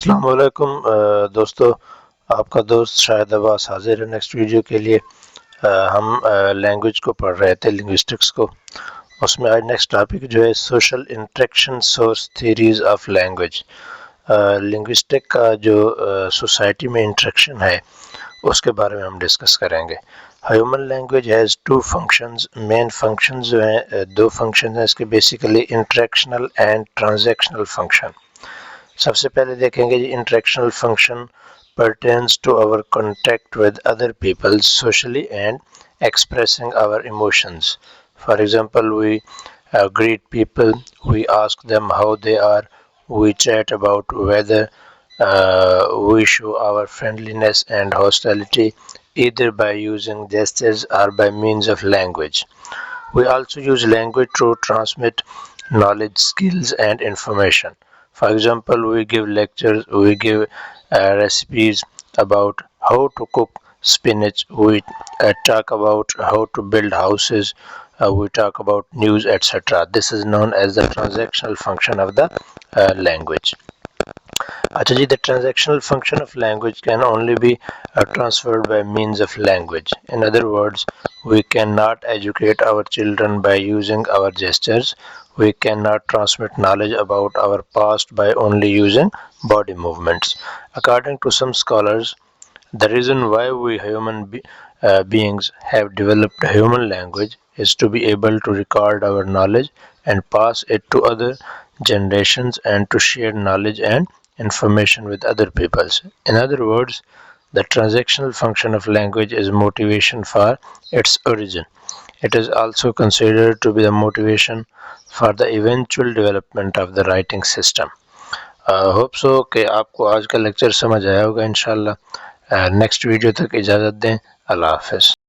अस्सलाम वालेकुम दोस्तों, आपका दोस्त शाहिद अब्बास हाजिर है नेक्स्ट वीडियो के लिए। हम लैंग्वेज को पढ़ रहे थे, लिंग्विस्टिक्स को। उसमें आज नेक्स्ट टॉपिक जो है social interaction source theories of language. Linguistic का जो सोसाइटी में इंटरेक्शन है उसके बारे में हम डिस्कस करेंगे। Human language has two functions. Main functions जो हैं, दो फंक्शन हैं इसके, basically interactional and transactional function. सबसे पहले देखेंगे जी interactional function pertains to our contact with other people socially and expressing our emotions. For example, we greet people, we ask them how they are, we chat about weather, we show our friendliness and hostility either by using gestures or by means of language. We also use language to transmit knowledge, skills and information. For example, we give lectures, we give recipes about how to cook spinach, we talk about how to build houses, we talk about news, etc. This is known as the transactional function of the language. Actually, the transactional function of language can only be transferred by means of language. In other words, we cannot educate our children by using our gestures. We cannot transmit knowledge about our past by only using body movements. According to some scholars, the reason why we human beings have developed human language is to be able to record our knowledge and pass it to other generations and to share knowledge and information with other peoples. In other words, the transactional function of language is motivation for its origin. It is also considered to be the motivation for the eventual development of the writing system. Hope so कि आपको आज का lecture समझ आया होगा इंशाल्लाह। Next video तक इजाज़त दें। अल्लाह हाफ़िज़।